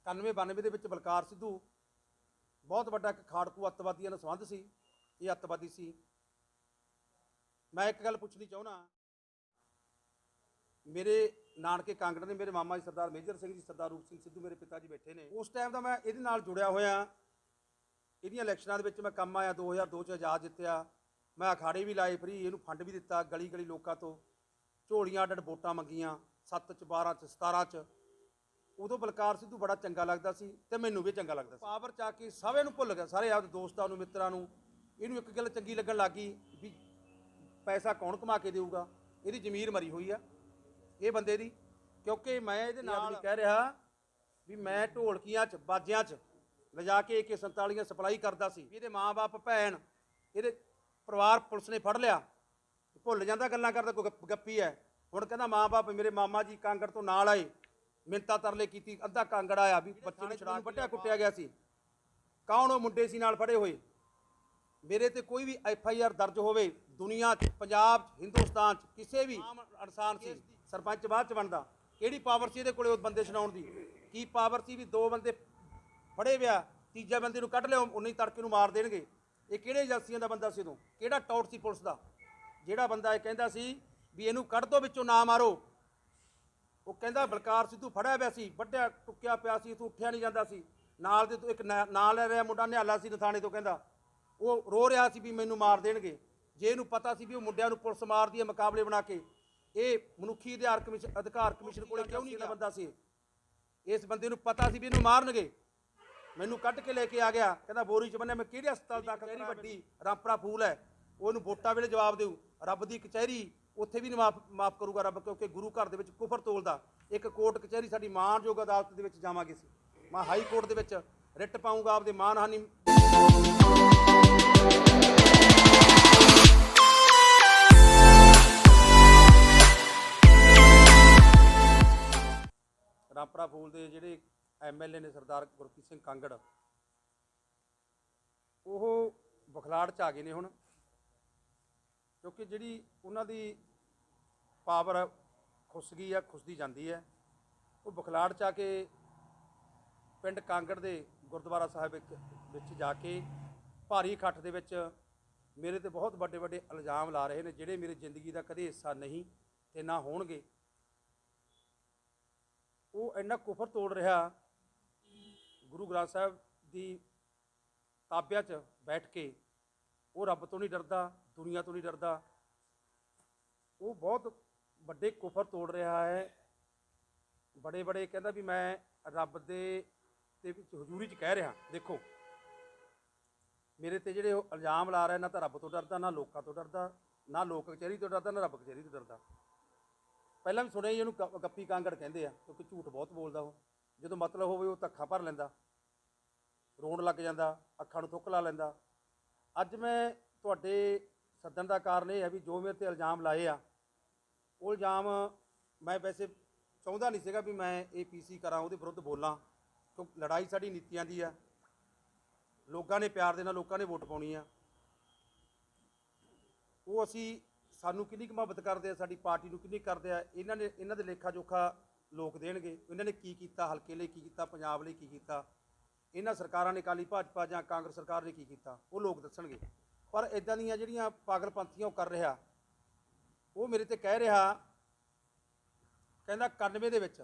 91-92 ਦੇ ਵਿੱਚ ਬਲਕਾਰ ਸਿੱਧੂ ਬਹੁਤ ਵੱਡਾ ਇੱਕ ਖਾੜਕੂ ਅੱਤਵਾਦੀਆਂ ਨਾਲ ਸੰਬੰਧ ਸੀ। ਇਹ ਅੱਤਵਾਦੀ ਸੀ। ਮੈਂ ਇੱਕ ਗੱਲ ਪੁੱਛਣੀ ਚਾਹੁੰਦਾ, ਮੇਰੇ ਨਾਨਕੇ ਕਾਂਗੜ ਨੇ, ਮੇਰੇ ਮਾਮਾ ਜੀ ਸਰਦਾਰ ਮੇਜਰ ਸਿੰਘ ਜੀ, ਸਰਦਾਰ ਰੂਪ ਸਿੰਘ ਸਿੱਧੂ ਮੇਰੇ ਪਿਤਾ ਜੀ ਬੈਠੇ ਨੇ। ਉਸ ਟਾਈਮ ਦਾ ਮੈਂ ਇਹਦੇ ਨਾਲ ਜੁੜਿਆ ਹੋਇਆ। ਇਹਦੀਆਂ ਇਲੈਕਸ਼ਨਾਂ ਦੇ ਵਿੱਚ ਮੈਂ ਕੰਮ ਆਇਆ। 2002 'ਚ ਆਜ਼ਾਦ ਜਿੱਤਿਆ। ਮੈਂ ਅਖਾੜੇ ਵੀ ਲਾਏ ਫਰੀ, ਇਹਨੂੰ ਫੰਡ ਵੀ ਦਿੱਤਾ। ਗਲੀ ਗਲੀ ਲੋਕਾਂ ਤੋਂ ਝੋਲੀਆਂ ਅੱਡ ਵੋਟਾਂ ਮੰਗੀਆਂ 7 'ਚ 12 'ਚ 17 'ਚ। ਉਦੋਂ ਬਲਕਾਰ ਸਿੱਧੂ ਬੜਾ ਚੰਗਾ ਲੱਗਦਾ ਸੀ ਤੇ ਮੈਨੂੰ ਵੀ ਚੰਗਾ ਲੱਗਦਾ ਸੀ। ਪਾਵਰ 'ਚ ਆ ਕੇ ਸਭ ਇਹਨੂੰ ਭੁੱਲ ਗਿਆ, ਸਾਰੇ ਆਪਦੇ ਦੋਸਤਾਂ ਨੂੰ, ਮਿੱਤਰਾਂ ਨੂੰ। ਇਹਨੂੰ ਇੱਕ ਗੱਲ ਚੰਗੀ ਲੱਗਣ ਲੱਗ ਗਈ ਵੀ ਪੈਸਾ ਕੌਣ ਕਮਾ ਕੇ ਦੇਊਗਾ। ਇਹਦੀ ਜ਼ਮੀਰ ਮਰੀ ਹੋਈ ਆ ਇਹ ਬੰਦੇ ਦੀ, ਕਿਉਂਕਿ ਮੈਂ ਇਹਦੇ ਨਾਲ ਨਹੀਂ ਕਹਿ ਰਿਹਾ ਵੀ ਮੈਂ ਢੋਲਕੀਆਂ 'ਚ ਬਾਜਿਆਂ 'ਚ ਲਿਜਾ ਕੇ AK-47 ਸਪਲਾਈ ਕਰਦਾ ਸੀ। ਇਹਦੇ ਮਾਂ-ਬਾਪ, ਭੈਣ, ਇਹਦੇ ਪਰਿਵਾਰ ਪੁਲਿਸ ਨੇ ਫੜ ਲਿਆ। ਭੁੱਲ ਜਾਂਦਾ ਗੱਲਾਂ ਕਰਦਾ, ਕੋਈ ਗੱਪੀ ਹੈ। ਹੁਣ ਕਹਿੰਦਾ ਮਾਂ-ਬਾਪ ਮੇਰੇ ਮਾਮਾ ਜੀ ਕਾਂਗੜ ਤੋਂ ਨਾਲ ਆਏ, ਮਿੰਤਾ ਤਰਲੇ ਕੀਤੀ, ਅੱਧਾ ਕਾਂਗੜ ਆਇਆ ਵੀ ਬੱਚੇ ਨੂੰ ਛੁਡਾ, ਵੱਢਿਆ ਕੁੱਟਿਆ ਗਿਆ ਸੀ। ਕੌਣ ਉਹ ਮੁੰਡੇ ਸੀ ਨਾਲ ਫੜੇ ਹੋਏ? ਮੇਰੇ ਤੇ ਕੋਈ ਵੀ FIR ਦਰਜ ਹੋਵੇ ਦੁਨੀਆ 'ਚ, ਪੰਜਾਬ 'ਚ, ਹਿੰਦੁਸਤਾਨ 'ਚ, ਕਿਸੇ ਵੀ ਇਨਸਾਨ ਸੀ। ਸਰਪੰਚ ਬਾਅਦ 'ਚ ਬਣਦਾ। ਕਿਹੜੀ ਪਾਵਰ ਸੀ ਇਹਦੇ ਕੋਲੇ ਉਸ ਬੰਦੇ ਛਡਾਉਣ ਦੀ? ਕੀ ਪਾਵਰ ਸੀ ਵੀ 2 ਬੰਦੇ ਫੜੇ ਵਿਆ, ਤੀਜੇ ਬੰਦੇ ਨੂੰ ਕੱਢ ਲਿਓ, ਉਨੀ ਤੜਕੇ ਨੂੰ ਮਾਰ ਦੇਣਗੇ? ਇਹ ਕਿਹੜੇ ਏਜੰਸੀਆਂ ਦਾ ਬੰਦਾ ਸੀ ਉਦੋਂ? ਕਿਹੜਾ ਟੌਟ ਸੀ ਪੁਲਿਸ ਦਾ? ਜਿਹੜਾ ਬੰਦਾ ਇਹ ਕਹਿੰਦਾ ਸੀ ਵੀ ਇਹਨੂੰ ਕੱਢ ਦੋ ਵਿੱਚੋਂ, ਨਾ ਮਾਰੋ। ਉਹ ਕਹਿੰਦਾ ਬਲਕਾਰ ਸਿੱਧੂ ਫੜਿਆ ਪਿਆ ਸੀ, ਵੱਢਿਆ ਟੁੱਕਿਆ ਪਿਆ ਸੀ, ਤੂੰ ਉੱਠਿਆ ਨਹੀਂ ਜਾਂਦਾ ਸੀ। ਨਾਲ ਦੇ ਤੋਂ ਇੱਕ ਨਾਂ ਲੈ ਰਿਹਾ ਮੁੰਡਾ ਨਿਹਾਲਾ ਸੀ ਨਥਾਣੇ ਤੋਂ, ਕਹਿੰਦਾ ਉਹ ਰੋ ਰਿਹਾ ਸੀ ਵੀ ਮੈਨੂੰ ਮਾਰ ਦੇਣਗੇ। ਜੇ ਇਹਨੂੰ ਪਤਾ ਸੀ ਵੀ ਉਹ ਮੁੰਡਿਆਂ ਨੂੰ ਪੁਲਿਸ ਮਾਰਦੀ ਹੈ ਮੁਕਾਬਲੇ ਬਣਾ ਕੇ, ਇਹ ਮਨੁੱਖੀ ਅਧਿਕਾਰ ਕਮਿਸ਼ਨ ਕੋਲੇ ਕਿਉਂ ਨਹੀਂ ਗਿਆ? ਬੰਦਾ ਸੀ, ਇਸ ਬੰਦੇ ਨੂੰ ਪਤਾ ਸੀ ਵੀ ਇਹਨੂੰ ਮਾਰਨਗੇ। ਮੈਨੂੰ ਕੱਢ ਕੇ ਲੈ ਕੇ ਆ ਗਿਆ, ਕਹਿੰਦਾ ਬੋਰੀ 'ਚ ਬੰਨਿਆ। ਮੈਂ ਕਿਹੜੇ ਹਸਪਤਾਲ ਦਾਖਲ ਕਰੀ? ਵੱਡੀ ਰਾਮਪੁਰਾ ਫੂਲ ਹੈ, ਉਹਨੂੰ ਵੋਟਾਂ ਵੇਲੇ ਜਵਾਬ ਦਿਓ। ਰੱਬ ਦੀ ਕਚਹਿਰੀ ਉੱਥੇ ਵੀ ਨਹੀਂ ਮਾਫ ਕਰੂਗਾ ਰੱਬ, ਕਿਉਂਕਿ ਗੁਰੂ ਘਰ ਦੇ ਵਿੱਚ ਕੁਫਰ ਤੋਲਦਾ। ਇੱਕ ਕੋਰਟ ਕਚਹਿਰੀ ਸਾਡੀ ਮਾਣਯੋਗ ਅਦਾਲਤ ਦੇ ਵਿੱਚ ਜਾਵਾਂਗੇ ਸੀ। ਮੈਂ ਹਾਈ ਕੋਰਟ ਦੇ ਵਿੱਚ ਰਿਟ ਪਾਊਂਗਾ ਆਪਦੇ ਮਾਨਹਾਨੀ। ਰਾਮਪੁਰਾ ਫੂਲ ਦੇ ਜਿਹੜੇ MLA ਨੇ ਸਰਦਾਰ ਗੁਰਪ੍ਰੀਤ ਸਿੰਘ ਕਾਂਗੜ, ਉਹ ਬਖਲਾੜ 'ਚ ਆ ਗਏ ਨੇ ਹੁਣ, ਕਿਉਂਕਿ ਜਿਹੜੀ ਉਹਨਾਂ ਦੀ ਪਾਵਰ ਖੁੱਸ ਗਈ ਆ, ਖੁੱਸਦੀ ਜਾਂਦੀ ਹੈ। ਉਹ ਬਖਲਾੜ 'ਚ ਆ ਕੇ ਪਿੰਡ ਕਾਂਗੜ ਦੇ ਗੁਰਦੁਆਰਾ ਸਾਹਿਬ ਵਿੱਚ ਜਾ ਕੇ ਭਾਰੀ ਇਕੱਠ ਦੇ ਵਿੱਚ ਮੇਰੇ ਤੇ ਬਹੁਤ ਵੱਡੇ ਵੱਡੇ ਇਲਜ਼ਾਮ ਲਾ ਰਹੇ ਨੇ, ਜਿਹੜੇ ਮੇਰੀ ਜ਼ਿੰਦਗੀ ਦਾ ਕਦੇ ਹਿੱਸਾ ਨਹੀਂ ਤੇ ਨਾ ਹੋਣਗੇ। ਉਹ ਇੰਨਾ ਕੁਫਰ ਤੋੜ ਰਿਹਾ, ਗੁਰੂ ਗ੍ਰੰਥ ਸਾਹਿਬ ਦੀ ਤਾਬਿਆ 'ਚ ਬੈਠ ਕੇ। ਉਹ ਰੱਬ ਤੋਂ ਨਹੀਂ ਡਰਦਾ, ਦੁਨੀਆ ਤੋਂ ਨਹੀਂ ਡਰਦਾ। ਉਹ ਬਹੁਤ ਵੱਡੇ ਕੁਫਰ ਤੋੜ ਰਿਹਾ ਹੈ। ਬੜੇ ਬੜੇ ਕਹਿੰਦਾ ਵੀ ਮੈਂ ਰੱਬ ਦੇ ਵਿੱਚ ਹਜ਼ੂਰੀ 'ਚ ਕਹਿ ਰਿਹਾ। ਦੇਖੋ ਮੇਰੇ ਤੇ ਜਿਹੜੇ ਉਹ ਇਲਜ਼ਾਮ ਲਾ ਰਿਹਾ, ਨਾ ਤਾਂ ਰੱਬ ਤੋਂ ਡਰਦਾ, ਨਾ ਲੋਕਾਂ ਤੋਂ ਡਰਦਾ, ਨਾ ਲੋਕ ਕਚਹਿਰੀ ਤੋਂ ਡਰਦਾ, ਨਾ ਰੱਬ ਕਚਹਿਰੀ ਤੋਂ ਡਰਦਾ। ਪਹਿਲਾਂ ਵੀ ਸੁਣਿਆ ਹੀ ਇਹਨੂੰ ਗੱਪੀ ਕਾਂਗੜ ਕਹਿੰਦੇ ਆ, ਕਿਉਂਕਿ ਝੂਠ ਬਹੁਤ ਬੋਲਦਾ ਉਹ। ਜਦੋਂ ਮਤਲਬ ਹੋਵੇ ਉਹ ਧੱਖਾ ਭਰ ਲੈਂਦਾ, ਰੋਣ ਲੱਗ ਜਾਂਦਾ, ਅੱਖਾਂ ਨੂੰ ਥੁੱਕ ਲਾ ਲੈਂਦਾ। ਅੱਜ ਮੈਂ ਤੁਹਾਡੇ ਸੱਦਣ ਦਾ ਕਾਰਨ ਇਹ ਹੈ ਵੀ ਜੋ ਮੇਰੇ ਤੇ ਇਲਜ਼ਾਮ ਲਾਏ ਆ, ਉਹ ਇਲਜ਼ਾਮ ਮੈਂ ਵੈਸੇ ਚਾਹੁੰਦਾ ਨਹੀਂ ਸੀਗਾ ਵੀ ਮੈਂ APC ਕਰਾਂ, ਉਹਦੇ ਵਿਰੁੱਧ ਬੋਲਾਂ, ਕਿਉਂਕਿ ਲੜਾਈ ਸਾਡੀ ਨੀਤੀਆਂ ਦੀ ਆ। ਲੋਕਾਂ ਨੇ ਪਿਆਰ ਦੇਣਾ, ਲੋਕਾਂ ਨੇ ਵੋਟ ਪਾਉਣੀ ਆ। ਉਹ ਅਸੀਂ ਸਾਨੂੰ ਕਿੰਨੀ ਕੁ ਮੁਹੱਬਤ ਕਰਦੇ ਆ, ਸਾਡੀ ਪਾਰਟੀ ਨੂੰ ਕਿੰਨੀ ਕਰਦੇ ਆ, ਇਹਨਾਂ ਦੇ ਲੇਖਾ ਜੋਖਾ ਲੋਕ ਦੇਣਗੇ। ਇਹਨਾਂ ਨੇ ਕੀ ਕੀਤਾ, ਹਲਕੇ ਲਈ ਕੀ ਕੀਤਾ, ਪੰਜਾਬ ਲਈ ਕੀ ਕੀਤਾ, ਇਹਨਾਂ ਸਰਕਾਰਾਂ ਨੇ, ਅਕਾਲੀ ਭਾਜਪਾ ਜਾਂ ਕਾਂਗਰਸ ਸਰਕਾਰ ਨੇ ਕੀ ਕੀਤਾ, ਉਹ ਲੋਕ ਦੱਸਣਗੇ। ਪਰ ਇੱਦਾਂ ਦੀਆਂ ਜਿਹੜੀਆਂ ਪਾਗਲਪੰਥੀਆਂ ਉਹ ਕਰ ਰਿਹਾ, ਉਹ ਮੇਰੇ ਤੇ ਕਹਿ ਰਿਹਾ, ਕਹਿੰਦਾ 91 ਦੇ ਵਿੱਚ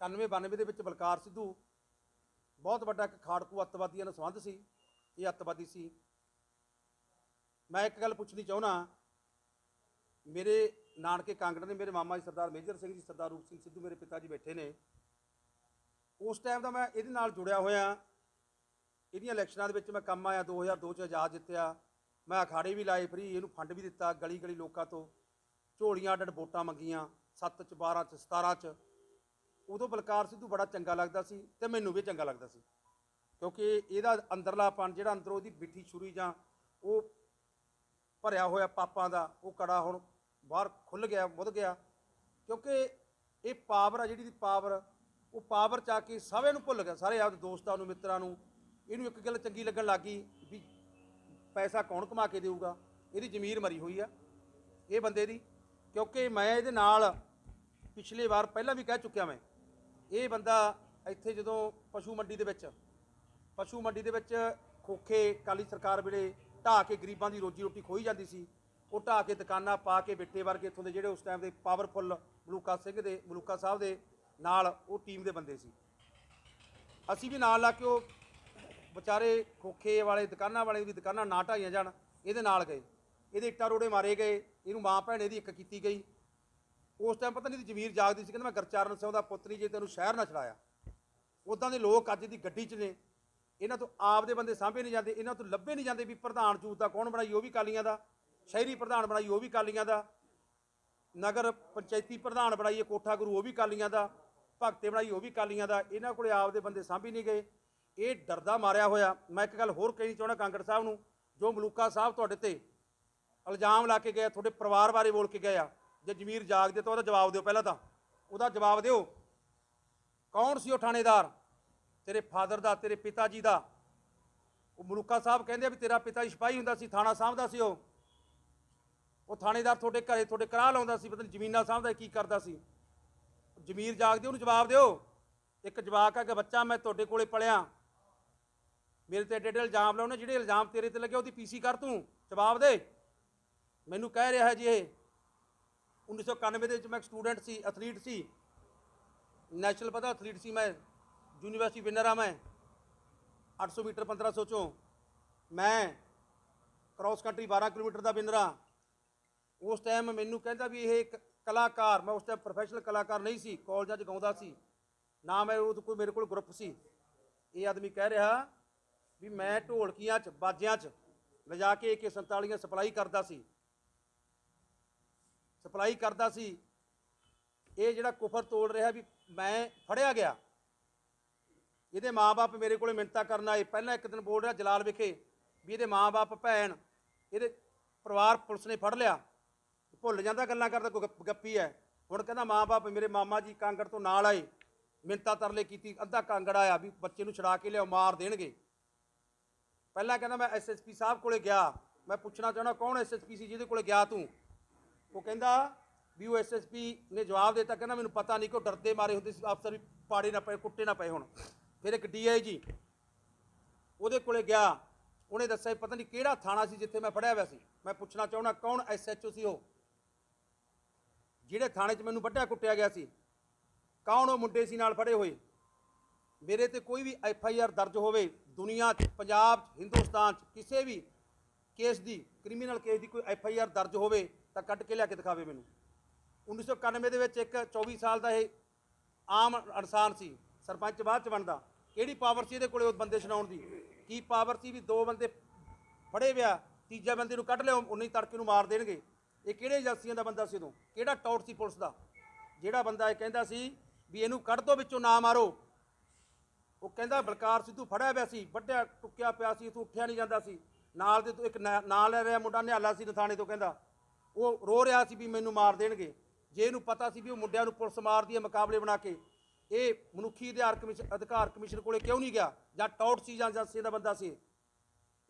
91-92 ਦੇ ਵਿੱਚ ਬਲਕਾਰ ਸਿੱਧੂ ਬਹੁਤ ਵੱਡਾ ਇੱਕ ਖਾੜਕੂ ਅੱਤਵਾਦੀਆਂ ਨਾਲ ਸੰਬੰਧ ਸੀ। ਇਹ ਅੱਤਵਾਦੀ ਸੀ। ਮੈਂ ਇੱਕ ਗੱਲ ਪੁੱਛਣੀ ਚਾਹੁੰਦਾ, ਮੇਰੇ ਨਾਨਕੇ ਕਾਂਗੜ ਨੇ, ਮੇਰੇ ਮਾਮਾ ਜੀ ਸਰਦਾਰ ਮੇਜਰ ਸਿੰਘ ਜੀ, ਸਰਦਾਰ ਰੂਪ ਸਿੰਘ ਸਿੱਧੂ ਮੇਰੇ ਪਿਤਾ ਜੀ ਬੈਠੇ ਨੇ। ਉਸ ਟਾਈਮ ਦਾ ਮੈਂ ਇਹਦੇ ਨਾਲ ਜੁੜਿਆ ਹੋਇਆ। ਇਹਦੀਆਂ ਇਲੈਕਸ਼ਨਾਂ ਦੇ ਵਿੱਚ ਮੈਂ ਕੰਮ ਆਇਆ। 2002 'ਚ ਆਜ਼ਾਦ ਜਿੱਤਿਆ। ਮੈਂ ਅਖਾੜੇ ਵੀ ਲਾਏ ਫਰੀ, ਇਹਨੂੰ ਫੰਡ ਵੀ ਦਿੱਤਾ। ਗਲੀ ਗਲੀ ਲੋਕਾਂ ਤੋਂ ਝੋਲੀਆਂ ਅੱਡ ਵੋਟਾਂ ਮੰਗੀਆਂ 7 'ਚ 12 'ਚ 17 'ਚ। ਉਦੋਂ ਬਲਕਾਰ ਸਿੱਧੂ ਬੜਾ ਚੰਗਾ ਲੱਗਦਾ ਸੀ ਤੇ ਮੈਨੂੰ ਵੀ ਚੰਗਾ ਲੱਗਦਾ ਸੀ, ਕਿਉਂਕਿ ਇਹਦਾ ਅੰਦਰਲਾਪਣ, ਜਿਹੜਾ ਅੰਦਰੋਂ ਉਹਦੀ ਬਿੱਠੀ ਛੁਰੀ ਜਾਂ ਉਹ ਭਰਿਆ ਹੋਇਆ ਪਾਪਾਂ ਦਾ ਉਹ ਕੜਾ ਹੁਣ ਬਾਹਰ ਖੁੱਲ੍ਹ ਗਿਆ, ਮੁੱਧ ਗਿਆ। ਕਿਉਂਕਿ ਇਹ ਪਾਵਰ ਆ ਜਿਹੜੀ ਦੀ ਪਾਵਰ, ਉਹ ਪਾਵਰ 'ਚ ਆ ਕੇ ਸਭ ਇਹਨੂੰ ਭੁੱਲ ਗਿਆ, ਸਾਰੇ ਆਪਦੇ ਦੋਸਤਾਂ ਨੂੰ, ਮਿੱਤਰਾਂ ਨੂੰ। ਇਹਨੂੰ ਇੱਕ ਗੱਲ ਚੰਗੀ ਲੱਗਣ ਲੱਗ ਗਈ ਵੀ ਪੈਸਾ ਕੌਣ ਕਮਾ ਕੇ ਦੇਊਗਾ। ਇਹਦੀ ਜ਼ਮੀਰ ਮਰੀ ਹੋਈ ਆ ਇਹ ਬੰਦੇ ਦੀ, ਕਿਉਂਕਿ ਮੈਂ ਇਹਦੇ ਨਾਲ ਪਿਛਲੇ ਵਾਰ ਪਹਿਲਾਂ ਵੀ ਕਹਿ ਚੁੱਕਿਆ। ਮੈਂ ਇਹ ਬੰਦਾ ਇੱਥੇ ਜਦੋਂ ਪਸ਼ੂ ਮੰਡੀ ਦੇ ਵਿੱਚ ਖੋਖੇ ਅਕਾਲੀ ਸਰਕਾਰ ਵੇਲੇ ਢਾਹ ਕੇ ਗਰੀਬਾਂ ਦੀ ਰੋਜੀ ਰੋਟੀ ਖੋਈ ਜਾਂਦੀ ਸੀ, ਉਹ ਢਾਹ ਕੇ ਦੁਕਾਨਾਂ ਪਾ ਕੇ ਬਿੱਟੇ ਵਰਗੇ ਇੱਥੋਂ ਦੇ ਜਿਹੜੇ ਉਸ ਟਾਈਮ ਦੇ ਪਾਵਰਫੁੱਲ ਮਲੂਕਾ ਸਾਹਿਬ ਦੇ ਨਾਲ ਉਹ ਟੀਮ ਦੇ ਬੰਦੇ ਸੀ। ਅਸੀਂ ਵੀ ਨਾਲ ਲਾ ਕੇ ਉਹ ਵਿਚਾਰੇ ਖੋਖੇ ਵਾਲੇ ਦੁਕਾਨਾਂ ਵਾਲੇ ਦੀ ਦੁਕਾਨਾਂ ਨਾ ਢਾਈਆਂ ਜਾਣ ਇਹਦੇ ਨਾਲ ਗਏ, ਇਹਦੇ ਇੱਟਾਂ ਰੋੜੇ ਮਾਰੇ ਗਏ, ਇਹਨੂੰ ਮਾਂ ਭੈਣ ਇਹਦੀ ਇੱਕ ਕੀਤੀ ਗਈ। ਉਸ ਟਾਈਮ ਪਤਾ ਨਹੀਂ ਜ਼ਮੀਰ ਜਾਗਦੀ ਸੀ, ਕਹਿੰਦਾ ਮੈਂ ਗੁਰਚਰਨ ਸਿੰਘ ਦਾ ਪੁੱਤ ਨਹੀਂ ਜੇ ਤੈਨੂੰ ਸ਼ਹਿਰ ਨਾ ਛੜਾਇਆ। ਉੱਦਾਂ ਦੇ ਲੋਕ ਅੱਜ ਦੀ ਗੱਡੀ 'ਚ ਨੇ, ਇਹਨਾਂ ਤੋਂ ਆਪਦੇ ਬੰਦੇ ਸਾਂਭੇ ਨਹੀਂ ਜਾਂਦੇ, ਇਹਨਾਂ ਤੋਂ ਲੱਭੇ ਨਹੀਂ ਜਾਂਦੇ ਵੀ ਪ੍ਰਧਾਨ ਜੂਥ ਦਾ ਕੌਣ ਬਣਾਈ ਉਹ ਵੀ ਅਕਾਲੀਆਂ ਦਾ, ਸ਼ਹਿਰੀ ਪ੍ਰਧਾਨ ਬਣਾਈ ਉਹ ਵੀ ਅਕਾਲੀਆਂ ਦਾ, ਨਗਰ ਪੰਚਾਇਤੀ ਪ੍ਰਧਾਨ ਬਣਾਈਏ ਕੋਠਾ ਗੁਰੂ ਉਹ ਵੀ ਅਕਾਲੀਆਂ ਦਾ, ਭਗਤੇ ਬਣਾਈ ਉਹ ਵੀ ਅਕਾਲੀਆਂ ਦਾ। ਇਹਨਾਂ ਕੋਲੇ ਆਪਦੇ ਬੰਦੇ ਸਾਂਭੀ ਨਹੀਂ ਗਏ, ਇਹ ਡਰਦਾ ਮਾਰਿਆ ਹੋਇਆ। ਮੈਂ ਇੱਕ ਗੱਲ ਹੋਰ ਕਹਿਣੀ ਚਾਹੁੰਦਾ ਕਾਂਗੜ ਸਾਹਿਬ ਨੂੰ, ਜੋ ਮਲੂਕਾ ਸਾਹਿਬ ਤੁਹਾਡੇ ਤੇ ਇਲਜ਼ਾਮ ਲਾ ਕੇ ਗਏ, ਤੁਹਾਡੇ ਪਰਿਵਾਰ ਬਾਰੇ ਬੋਲ ਕੇ ਗਏ ਆ, ਜੇ ਜ਼ਮੀਰ ਜਾਗਦੇ ਤਾਂ ਉਹਦਾ ਜਵਾਬ ਦਿਓ। ਪਹਿਲਾਂ ਤਾਂ ਉਹਦਾ ਜਵਾਬ ਦਿਓ, ਕੌਣ ਸੀ ਉਹ ਥਾਣੇਦਾਰ ਤੇਰੇ ਫਾਦਰ ਦਾ, ਤੇਰੇ ਪਿਤਾ ਜੀ ਦਾ? ਉਹ ਮਲੂਕਾ ਸਾਹਿਬ ਕਹਿੰਦੇ ਆ ਵੀ ਤੇਰਾ ਪਿਤਾ ਜੀ ਸਿਪਾਹੀ ਹੁੰਦਾ ਸੀ, ਥਾਣਾ ਸਾਂਭਦਾ ਸੀ, ਉਹ ਥਾਣੇਦਾਰ ਤੁਹਾਡੇ ਘਰੇ ਤੁਹਾਡੇ ਕਰਾਹ ਲਾਉਂਦਾ ਸੀ, ਪਤਾ ਨਹੀਂ ਜ਼ਮੀਨਾਂ ਸਾਂਭਦਾ ਕੀ ਕਰਦਾ ਸੀ। ਜ਼ਮੀਰ ਜਾਗਦੇ ਉਹਨੂੰ ਜਵਾਬ ਦਿਓ। ਇੱਕ ਜਵਾਕ ਆ ਕਿ ਬੱਚਾ ਮੈਂ ਤੁਹਾਡੇ ਕੋਲੇ ਪਲਿਆ, ਮੇਰੇ ਤੇ ਏਡੇ ਇਲਜ਼ਾਮ ਲਾਉਣੇ, ਜਿਹੜੇ ਇਲਜ਼ਾਮ ਤੇਰੇ ਤੇ ਲੱਗੇ ਉਹਦੀ ਪੀਸੀ ਕਰ, ਤੂੰ ਜਵਾਬ ਦੇ। ਮੈਨੂੰ ਕਹਿ ਰਿਹਾ ਜੀ ਇਹ 1991 ਦੇ ਵਿੱਚ ਮੈਂ ਇੱਕ ਸਟੂਡੈਂਟ ਸੀ, ਐਥਲੀਟ ਸੀ, ਨੈਸ਼ਨਲ ਪਤਾ ਐਥਲੀਟ ਸੀ, ਮੈਂ ਯੂਨੀਵਰਸਿਟੀ ਵਿਨਰ ਆ, ਮੈਂ 800 ਮੀਟਰ 1500 ਚੋਂ ਮੈਂ ਕ੍ਰਾਸ ਕੰਟਰੀ 12 ਕਿਲੋਮੀਟਰ ਦਾ ਵਿਨਰ ਆ। ਉਸ ਟਾਈਮ ਮੈਨੂੰ ਕਹਿੰਦਾ ਵੀ ਇਹ ਇੱਕ ਕਲਾਕਾਰ, ਮੈਂ ਉਸ ਟਾਈਮ ਪ੍ਰੋਫੈਸ਼ਨਲ ਕਲਾਕਾਰ ਨਹੀਂ ਸੀ, ਕਾਲਜਾਂ 'ਚ ਗਾਉਂਦਾ ਸੀ ਨਾ, ਮੈਂ ਉਹ ਕੋਈ ਮੇਰੇ ਕੋਲ ਗਰੁੱਪ ਸੀ। ਇਹ ਆਦਮੀ ਕਹਿ ਰਿਹਾ ਵੀ ਮੈਂ ਢੋਲਕੀਆਂ 'ਚ ਬਾਜਿਆਂ 'ਚ ਲਿਜਾ ਕੇ AK-47 ਸਪਲਾਈ ਕਰਦਾ ਸੀ। ਇਹ ਜਿਹੜਾ ਕੁਫਰ ਤੋੜ ਰਿਹਾ ਵੀ ਮੈਂ ਫੜਿਆ ਗਿਆ। ਇਹਦੇ ਮਾਂ-ਬਾਪ ਮੇਰੇ ਕੋਲੇ ਮਿੰਨਤਾਂ ਕਰਨ ਆਏ। ਪਹਿਲਾਂ ਇੱਕ ਦਿਨ ਬੋਲ ਰਿਹਾ ਜਲਾਲ ਵਿਖੇ ਵੀ ਇਹਦੇ ਮਾਂ-ਬਾਪ, ਭੈਣ, ਇਹਦੇ ਪਰਿਵਾਰ ਪੁਲਿਸ ਨੇ ਫੜ ਲਿਆ। ਭੁੱਲ ਜਾਂਦਾ ਗੱਲਾਂ ਕਰਦਾ, ਕੋਈ ਗੱਪੀ ਹੈ। ਹੁਣ ਕਹਿੰਦਾ ਮਾਂ-ਬਾਪ ਮੇਰੇ ਮਾਮਾ ਜੀ ਕਾਂਗੜ ਤੋਂ ਨਾਲ ਆਏ, ਮਿੰਨਤਾਂ ਤਰਲੇ ਕੀਤੀ, ਅੱਧਾ ਕਾਂਗੜ ਆਇਆ ਵੀ ਬੱਚੇ ਨੂੰ ਛੁਡਾ ਕੇ ਲਿਆਓ, ਮਾਰ ਦੇਣਗੇ। ਪਹਿਲਾਂ ਕਹਿੰਦਾ ਮੈਂ SSP ਸਾਹਿਬ ਕੋਲੇ ਗਿਆ, ਮੈਂ ਪੁੱਛਣਾ ਚਾਹੁੰਦਾ ਕੌਣ SSP ਸੀ ਜਿਹਦੇ ਕੋਲੇ ਗਿਆ ਤੂੰ? ਉਹ ਕਹਿੰਦਾ ਵੀ ਉਹ SSP ਨੇ ਜਵਾਬ ਦਿੱਤਾ, ਕਹਿੰਦਾ ਮੈਨੂੰ ਪਤਾ ਨਹੀਂ, ਕਿ ਉਹ ਡਰਦੇ ਮਾਰੇ ਹੁੰਦੇ ਸੀ ਅਫਸਰ ਵੀ ਪਾੜੇ ਨਾ ਪਏ, ਕੁੱਟੇ ਨਾ ਪਏ। ਹੁਣ ਫਿਰ ਇੱਕ DIG ਉਹਦੇ ਕੋਲੇ ਗਿਆ, ਉਹਨੇ ਦੱਸਿਆ ਪਤਾ ਨਹੀਂ ਕਿਹੜਾ ਥਾਣਾ ਸੀ ਜਿੱਥੇ ਮੈਂ ਫੜਿਆ ਹੋਇਆ ਸੀ। ਮੈਂ ਪੁੱਛਣਾ ਚਾਹੁੰਦਾ ਕੌਣ SHO ਸੀ ਉਹ ਜਿਹੜੇ ਥਾਣੇ 'ਚ ਮੈਨੂੰ ਵੱਢਿਆ ਕੁੱਟਿਆ ਗਿਆ ਸੀ? ਕੌਣ ਉਹ ਮੁੰਡੇ ਸੀ ਨਾਲ ਫੜੇ ਹੋਏ? ਮੇਰੇ ਤੇ ਕੋਈ ਵੀ FIR ਦਰਜ ਹੋਵੇ ਦੁਨੀਆ 'ਚ, ਪੰਜਾਬ 'ਚ, ਹਿੰਦੁਸਤਾਨ 'ਚ ਕਿਸੇ ਵੀ ਕੇਸ ਦੀ, ਕ੍ਰਿਮੀਨਲ ਕੇਸ ਦੀ ਕੋਈ FIR ਦਰਜ ਹੋਵੇ ਤਾਂ ਕੱਢ ਕੇ ਲਿਆ ਕੇ ਦਿਖਾਵੇ ਮੈਨੂੰ। 1991 ਦੇ ਵਿੱਚ ਇੱਕ 24 ਸਾਲ ਦਾ ਇਹ ਆਮ ਇਨਸਾਨ ਸੀ, ਸਰਪੰਚ ਬਾਅਦ 'ਚ ਬਣਦਾ। ਕਿਹੜੀ ਪਾਵਰ ਸੀ ਇਹਦੇ ਕੋਲੇ ਉਹ ਬੰਦੇ ਛਡਾਉਣ ਦੀ? ਕੀ ਪਾਵਰ ਸੀ ਵੀ ਦੋ ਬੰਦੇ ਫੜੇ ਵਿਆ, ਤੀਜਾ ਬੰਦੇ ਨੂੰ ਕੱਢ ਲਿਓ, ਉਨੀ ਤੜਕੇ ਨੂੰ ਮਾਰ ਦੇਣਗੇ? ਇਹ ਕਿਹੜੇ ਏਜੰਸੀਆਂ ਦਾ ਬੰਦਾ ਸੀ ਉਦੋਂ? ਕਿਹੜਾ ਟੌਟ ਸੀ ਪੁਲਿਸ ਦਾ? ਜਿਹੜਾ ਬੰਦਾ ਇਹ ਕਹਿੰਦਾ ਸੀ ਵੀ ਇਹਨੂੰ ਕੱਢ ਦੋ ਵਿੱਚੋਂ, ਨਾ ਮਾਰੋ। ਉਹ ਕਹਿੰਦਾ ਬਲਕਾਰ ਸਿੱਧੂ ਫੜਿਆ ਪਿਆ ਸੀ, ਵੱਢਿਆ ਟੁੱਕਿਆ ਪਿਆ ਸੀ, ਇੱਥੋਂ ਉੱਠਿਆ ਨਹੀਂ ਜਾਂਦਾ ਸੀ। ਨਾਲ ਦੇ ਤੋਂ ਇੱਕ ਨਾਂ ਲੈ ਰਿਹਾ ਮੁੰਡਾ ਨਿਹਾਲਾ ਸੀ ਥਾਣੇ ਤੋਂ, ਕਹਿੰਦਾ ਉਹ ਰੋ ਰਿਹਾ ਸੀ ਵੀ ਮੈਨੂੰ ਮਾਰ ਦੇਣਗੇ। ਜੇ ਇਹਨੂੰ ਪਤਾ ਸੀ ਵੀ ਉਹ ਮੁੰਡਿਆਂ ਨੂੰ ਪੁਲਿਸ ਮਾਰਦੀ ਹੈ ਮੁਕਾਬਲੇ ਬਣਾ ਕੇ, ਇਹ ਮਨੁੱਖੀ ਅਧਿਕਾਰ ਕਮਿਸ਼ਨ ਕੋਲੇ ਕਿਉਂ ਨਹੀਂ ਗਿਆ? ਜਾਂ ਟੌਟ ਸੀ ਜਾਂ ਏਜੰਸੀ ਦਾ ਬੰਦਾ ਸੀ?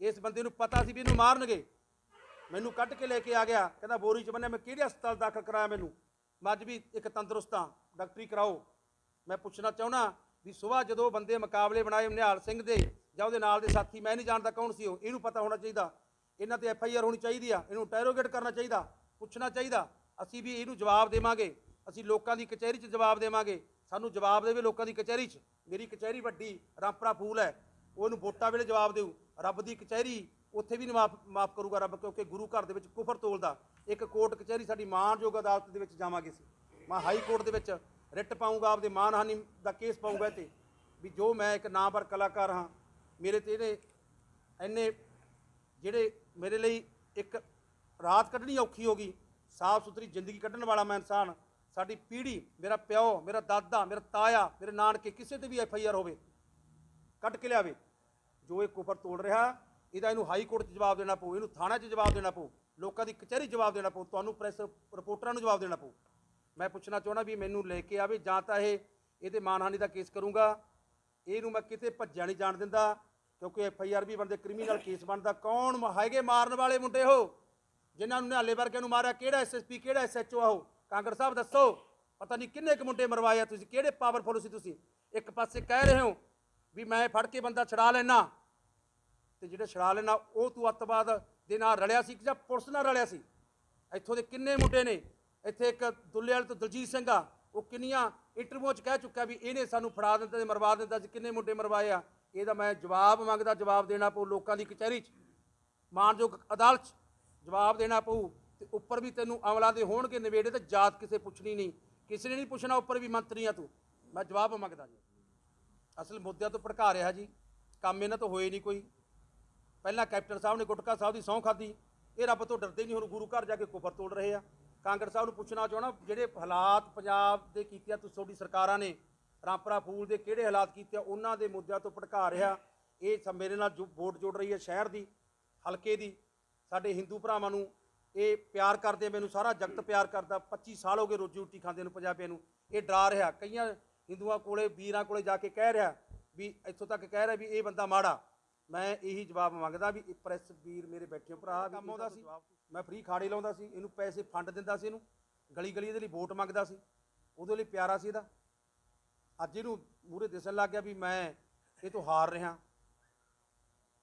ਇਸ ਬੰਦੇ ਨੂੰ ਪਤਾ ਸੀ ਵੀ ਇਹਨੂੰ ਮਾਰਨਗੇ, ਮੈਨੂੰ ਕੱਢ ਕੇ ਲੈ ਕੇ ਆ ਗਿਆ। ਕਹਿੰਦਾ ਬੋਰੀ 'ਚ ਬੰਨਿਆ, ਮੈਂ ਕਿਹੜੇ ਹਸਪਤਾਲ ਦਾਖਲ ਕਰਾਇਆ ਮੈਨੂੰ? ਮੈਂ ਅੱਜ ਵੀ ਇੱਕ ਤੰਦਰੁਸਤ ਹਾਂ, ਡਾਕਟਰੀ ਕਰਾਓ। ਮੈਂ ਪੁੱਛਣਾ ਚਾਹੁੰਦਾ ਵੀ ਸੁਬਾਹ ਜਦੋਂ ਬੰਦੇ ਮੁਕਾਬਲੇ ਬਣਾਏ ਨਿਹਾਲ ਸਿੰਘ ਦੇ ਜਾਂ ਉਹਦੇ ਨਾਲ ਦੇ ਸਾਥੀ, ਮੈਂ ਨਹੀਂ ਜਾਣਦਾ ਕੌਣ ਸੀ ਉਹ, ਇਹਨੂੰ ਪਤਾ ਹੋਣਾ ਚਾਹੀਦਾ। ਇਹਨਾਂ ਤੇ FIR ਹੋਣੀ ਚਾਹੀਦੀ ਆ, ਇਹਨੂੰ ਇੰਟਰੋਗੇਟ ਕਰਨਾ ਚਾਹੀਦਾ, ਪੁੱਛਣਾ ਚਾਹੀਦਾ। ਅਸੀਂ ਵੀ ਇਹਨੂੰ ਜਵਾਬ ਦੇਵਾਂਗੇ, ਅਸੀਂ ਲੋਕਾਂ ਦੀ ਕਚਹਿਰੀ 'ਚ ਜਵਾਬ ਦੇਵਾਂਗੇ। ਸਾਨੂੰ ਜਵਾਬ ਦੇਵੇ ਲੋਕਾਂ ਦੀ ਕਚਹਿਰੀ 'ਚ। ਮੇਰੀ ਕਚਹਿਰੀ ਵੱਡੀ ਰਾਮਪੁਰਾ ਫੂਲ ਹੈ, ਉਹਨੂੰ ਵੋਟਾਂ ਵੇਲੇ ਜਵਾਬ ਦਿਓ। ਰੱਬ ਦੀ ਕਚਹਿਰੀ ਉੱਥੇ ਵੀ ਨਹੀਂ ਮਾਫ ਕਰੂਗਾ ਰੱਬ, ਕਿਉਂਕਿ ਗੁਰੂ ਘਰ ਦੇ ਵਿੱਚ ਕੁਫਰ ਤੋਲਦਾ। ਇੱਕ ਕੋਰਟ ਕਚਹਿਰੀ ਸਾਡੀ ਮਾਣਯੋਗ ਅਦਾਲਤ ਦੇ ਵਿੱਚ ਜਾਵਾਂਗੇ ਅਸੀਂ, ਮੈਂ ਹਾਈ ਕੋਰਟ ਦੇ ਵਿੱਚ ਰਿਟ ਪਾਊਂਗਾ, ਆਪਦੇ ਮਾਨਹਾਨੀ ਦਾ ਕੇਸ ਪਾਊਂਗਾ ਤੇ ਵੀ ਜੋ ਮੈਂ ਇੱਕ ਨਾਮਵਰ ਕਲਾਕਾਰ ਹਾਂ, ਮੇਰੇ ਤੇ ਇਹਨੇ ਇੰਨੇ ਜਿਹੜੇ ਮੇਰੇ ਲਈ ਇੱਕ ਰਾਤ ਕੱਢਣੀ ਔਖੀ ਹੋ ਗਈ, ਸਾਫ ਸੁਥਰੀ ਜ਼ਿੰਦਗੀ ਕੱਢਣ ਵਾਲਾ ਮੈਂ ਇਨਸਾਨ, ਸਾਡੀ ਪੀੜ੍ਹੀ, ਮੇਰਾ ਪਿਓ, ਮੇਰਾ ਦਾਦਾ, ਮੇਰਾ ਤਾਇਆ, ਮੇਰੇ ਨਾਨਕੇ, ਕਿਸੇ ਤੇ ਵੀ FIR ਹੋਵੇ ਕੱਢ ਕੇ ਲਿਆਵੇ। ਜੋ ਇਹ ਕੁਫਰ ਤੋੜ ਰਿਹਾ, ਇਹਨੂੰ ਹਾਈ ਕੋਰਟ 'ਚ ਜਵਾਬ ਦੇਣਾ ਪਊ, ਇਹਨੂੰ ਥਾਣਾ 'ਚ ਜਵਾਬ ਦੇਣਾ ਪਊ, ਲੋਕਾਂ ਦੀ ਕਚਹਿਰੀ ਜਵਾਬ ਦੇਣਾ ਪਊ, ਤੁਹਾਨੂੰ ਪ੍ਰੈਸ ਰਿਪੋਰਟਰਾਂ ਨੂੰ ਜਵਾਬ ਦੇਣਾ ਪਊ। ਮੈਂ ਪੁੱਛਣਾ ਚਾਹੁੰਦਾ ਵੀ ਮੈਨੂੰ ਲੈ ਕੇ ਆਵੇ, ਜਾਂ ਤਾਂ ਇਹਦੇ ਮਾਨਹਾਨੀ ਦਾ ਕੇਸ ਕਰੂੰਗਾ, ਇਹਨੂੰ ਮੈਂ ਕਿਤੇ ਭੱਜਿਆ ਨਹੀਂ ਜਾਣ ਦਿੰਦਾ, ਕਿਉਂਕਿ FIR ਵੀ ਬਣਦੇ, ਕ੍ਰਿਮੀਨਲ ਕੇਸ ਬਣਦਾ। ਕੌਣ ਹੈਗੇ ਮਾਰਨ ਵਾਲੇ ਮੁੰਡੇ ਉਹ ਜਿਨ੍ਹਾਂ ਨੂੰ ਨਿਹਾਲੇ ਵਰਗਿਆਂ ਨੂੰ ਮਾਰਿਆ? ਕਿਹੜਾ SSP, ਕਿਹੜਾ SHO ਆ ਉਹ? ਕਾਂਗੜ ਸਾਹਿਬ ਦੱਸੋ, ਪਤਾ ਨਹੀਂ ਕਿੰਨੇ ਕੁ ਮੁੰਡੇ ਮਰਵਾਏ ਆ ਤੁਸੀਂ, ਕਿਹੜੇ ਪਾਵਰਫੁੱਲ ਸੀ ਤੁਸੀਂ। ਇੱਕ ਪਾਸੇ ਕਹਿ ਰਹੇ ਹੋ ਵੀ ਮੈਂ ਫੜ ਕੇ ਬੰਦਾ ਛੜਾ ਲੈਣਾ, ਤੇ ਜਿਹੜੇ ਛੜਾ ਲੈਣਾ ਉਹ ਤੂੰ ਅੱਤਵਾਦ ਦੇ ਨਾਲ ਰਲਿਆ ਸੀ ਜਾਂ ਪੁਲਿਸ ਨਾਲ ਰਲਿਆ ਸੀ। ਇੱਥੋਂ ਦੇ ਕਿੰਨੇ ਮੁੰਡੇ ਨੇ, ਇੱਥੇ ਇੱਕ ਦੁੱਲੇ ਵਾਲੇ ਤੋਂ ਦਲਜੀਤ ਸਿੰਘ ਆ, ਉਹ ਕਿੰਨੀਆਂ ਇੰਟਰਵਿਊ 'ਚ ਕਹਿ ਚੁੱਕਾ ਵੀ ਇਹਨੇ ਸਾਨੂੰ ਫੜਾ ਦਿੰਦਾ ਤੇ ਮਰਵਾ ਦਿੰਦਾ ਸੀ। ਕਿੰਨੇ ਮੁੰਡੇ ਮਰਵਾਏ ਆ, ਇਹਦਾ ਮੈਂ ਜਵਾਬ ਮੰਗਦਾ। ਜਵਾਬ ਦੇਣਾ ਪਊ ਲੋਕਾਂ ਦੀ ਕਚਹਿਰੀ 'ਚ, ਮਾਣਯੋਗ ਅਦਾਲਤ 'ਚ ਜਵਾਬ ਦੇਣਾ ਪਊ। ਤੇ ਉੱਪਰ ਵੀ ਤੈਨੂੰ ਅਮਲਾਂ ਦੇ ਹੋਣਗੇ ਨਵੇੜੇ, ਤੇ ਜਾਤ ਕਿਸੇ ਪੁੱਛਣੀ ਨਹੀਂ, ਕਿਸੇ ਨੇ ਨਹੀਂ ਪੁੱਛਣਾ। ਉੱਪਰ ਵੀ ਮੰਤਰੀ ਆ ਤੂੰ, ਮੈਂ ਜਵਾਬ ਮੰਗਦਾ ਜੀ। ਅਸਲ ਮੁੱਦਿਆਂ ਤੋਂ ਭੜਕਾ ਰਿਹਾ ਜੀ, ਕੰਮ ਇਹਨਾਂ ਤੋਂ ਹੋਏ ਨਹੀਂ ਕੋਈ। ਪਹਿਲਾਂ ਕੈਪਟਨ ਸਾਹਿਬ ਨੇ ਗੁਟਕਾ ਸਾਹਿਬ ਦੀ ਸਹੁੰ ਖਾਧੀ, ਇਹ ਰੱਬ ਤੋਂ ਡਰਦੇ ਨਹੀਂ, ਹੁਣ ਗੁਰੂ ਘਰ ਜਾ ਕੇ ਕੁਫਰ ਤੋੜ ਰਹੇ ਆ। ਕਾਂਗਰਸ ਸਾਹਿਬ ਨੂੰ ਪੁੱਛਣਾ ਚਾਹਣਾ, ਜਿਹੜੇ ਹਾਲਾਤ ਪੰਜਾਬ ਦੇ ਕੀਤੇ ਆ ਤੁਸੀਂ, ਤੁਹਾਡੀ ਸਰਕਾਰਾਂ ਨੇ ਰਾਮਪੁਰਾ ਫੂਲ ਦੇ ਕਿਹੜੇ ਹਾਲਾਤ ਕੀਤੇ ਆ, ਉਹਨਾਂ ਦੇ ਮੁੱਦਿਆਂ ਤੋਂ ਭੜਕਾ ਰਿਹਾ। ਇਹ ਮੇਰੇ ਨਾਲ ਜੋ ਵੋਟ ਜੋੜ ਰਹੀ ਹੈ ਸ਼ਹਿਰ ਦੀ, ਹਲਕੇ ਦੀ, ਸਾਡੇ ਹਿੰਦੂ ਭਰਾਵਾਂ ਨੂੰ ਇਹ ਪਿਆਰ ਕਰਦੇ, ਮੈਨੂੰ ਸਾਰਾ ਜਗਤ ਪਿਆਰ ਕਰਦਾ। 25 ਸਾਲ ਹੋ ਗਏ ਰੋਜੀ ਰੋਟੀ ਖਾਂਦੇ ਨੂੰ ਪੰਜਾਬੀਆਂ ਨੂੰ। ਇਹ ਡਰਾ ਰਿਹਾ, ਕਈਆਂ ਹਿੰਦੂਆਂ ਕੋਲੇ, ਵੀਰਾਂ ਕੋਲੇ ਜਾ ਕੇ ਕਹਿ ਰਿਹਾ ਵੀ, ਇੱਥੋਂ ਤੱਕ ਕਹਿ ਰਿਹਾ ਵੀ ਇਹ ਬੰਦਾ ਮਾੜਾ। ਮੈਂ ਇਹੀ ਜਵਾਬ ਮੰਗਦਾ ਵੀ ਪ੍ਰੈਸ ਵੀਰ ਮੇਰੇ ਬੈਠੇ ਭਰਾ, ਕੰਮ ਆਉਂਦਾ ਸੀ, ਮੈਂ ਫ੍ਰੀ ਖਾੜੇ ਲਾਉਂਦਾ ਸੀ, ਇਹਨੂੰ ਪੈਸੇ ਫੰਡ ਦਿੰਦਾ ਸੀ, ਇਹਨੂੰ ਗਲੀ ਗਲੀ ਇਹਦੇ ਲਈ ਵੋਟ ਮੰਗਦਾ ਸੀ, ਉਹਦੇ ਲਈ ਪਿਆਰਾ ਸੀ ਇਹਦਾ। ਅੱਜ ਇਹਨੂੰ ਮੂਹਰੇ ਦਿਸਣ ਲੱਗ ਗਿਆ ਵੀ ਮੈਂ ਇਹ ਤੋਂ ਹਾਰ ਰਿਹਾ।